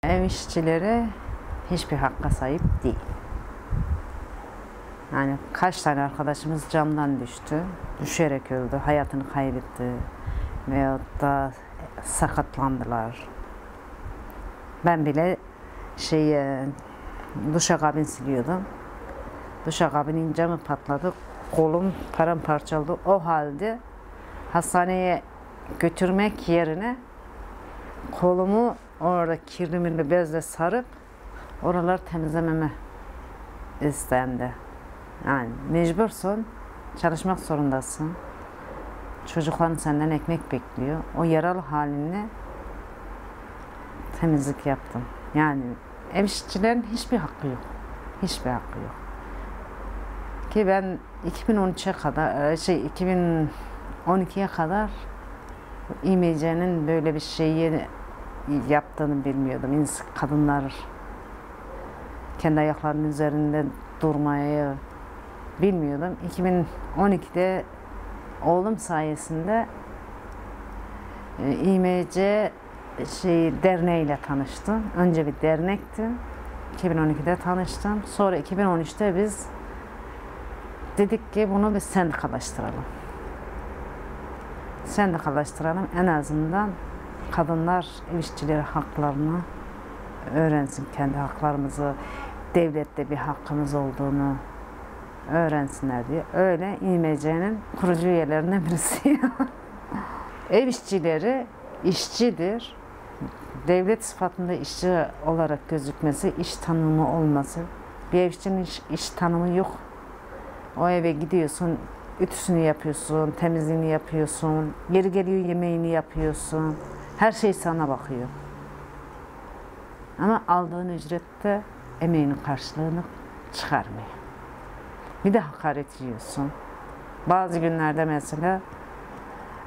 Ev işçileri hiçbir hakka sahip değil. Yani kaç tane arkadaşımız camdan düştü, düşerek öldü, hayatını kaybetti veyahut da sakatlandılar. Ben bile duşakabin siliyordum. Duşakabinin camı patladı, kolum paramparça oldu. O halde hastaneye götürmek yerine kolumu orada kirli mirli bezle sarıp oraları temizlememe istendi. Yani mecbursun, çalışmak zorundasın. Çocukların senden ekmek bekliyor. O yaralı halinle temizlik yaptım. Yani ev işçilerin hiçbir hakkı yok. Hiçbir hakkı yok. Ki ben 2013'e kadar, 2012'ye kadar İMC'nin böyle bir şeyi yaptığını bilmiyordum. Kadınlar kendi ayaklarının üzerinde durmayı bilmiyordum. 2012'de oğlum sayesinde İMC derneğiyle tanıştım. Önce bir dernekti. 2012'de tanıştım. Sonra 2013'te biz dedik ki bunu bir sendikalaştıralım. Sendikalaştıralım. En azından kadınlar ev işçileri haklarını öğrensin. Kendi haklarımızı, devlette bir hakkımız olduğunu öğrensinler diye. Öyle İMC'nin kurucu üyelerinden birisi. Ev işçileri işçidir. Devlet sıfatında işçi olarak gözükmesi, iş tanımı olması. Bir ev işçinin iş tanımı yok. O eve gidiyorsun, ütüsünü yapıyorsun, temizliğini yapıyorsun, yeri geliyor yemeğini yapıyorsun. Her şey sana bakıyor. Ama aldığın ücrette emeğinin karşılığını çıkarmıyor. Bir de hakaret yiyorsun. Bazı günlerde mesela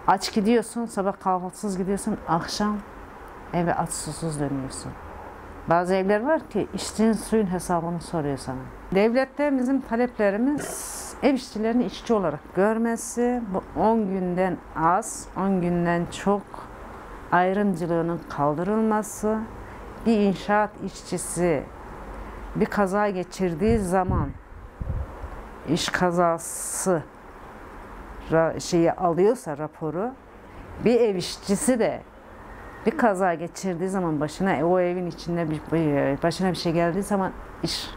aç gidiyorsun, sabah kahvaltısız gidiyorsun, akşam eve aç susuz dönüyorsun. Bazı evler var ki içtiğin suyun hesabını soruyor sana. Devlette bizim taleplerimiz ev işçilerini işçi olarak görmesi, bu 10 günden az, 10 günden çok ayrımcılığının kaldırılması, bir inşaat işçisi bir kaza geçirdiği zaman iş kazası alıyorsa raporu, bir ev işçisi de bir kaza geçirdiği zaman o evin içinde başına bir şey geldiği zaman iş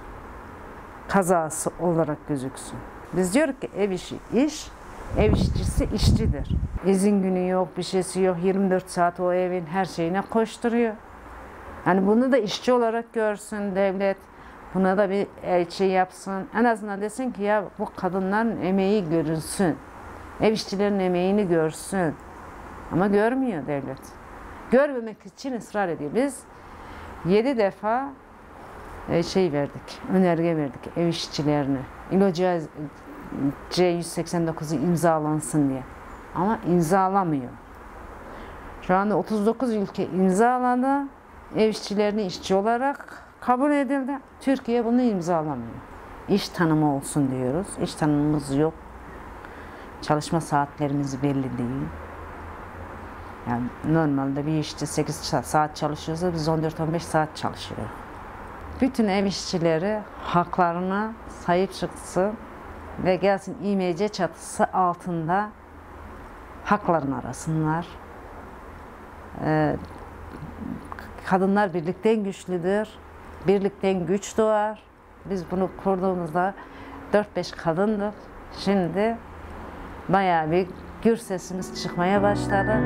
kazası olarak gözüksün. Biz diyoruz ki ev işi iş, ev işçisi işçidir. İzin günü yok, bir şeysi yok. 24 saat o evin her şeyine koşturuyor. Yani bunu da işçi olarak görsün devlet. Buna da bir şey yapsın. En azından desin ki ya bu kadınların emeği görülsün. Ev işçilerin emeğini görsün. Ama görmüyor devlet. Görmemek için ısrar ediyor. Biz 7 defa önerge verdik ev işçilerine. İLO C189'u imzalansın diye. Ama imzalamıyor. Şu anda 39 ülke imzaladı. Ev işçilerini işçi olarak kabul edildi. Türkiye bunu imzalamıyor. İş tanımı olsun diyoruz. İş tanımımız yok. Çalışma saatlerimiz belli değil. Yani normalde bir işçi 8 saat çalışıyorsa biz 14-15 saat çalışıyoruz. Bütün ev işçileri haklarına sahip çıksın ve gelsin İMC çatısı altında haklarını arasınlar. Kadınlar birlikten güçlüdür, birlikten güç doğar. Biz bunu kurduğumuzda 4-5 kadındık. Şimdi bayağı bir gür sesimiz çıkmaya başladı.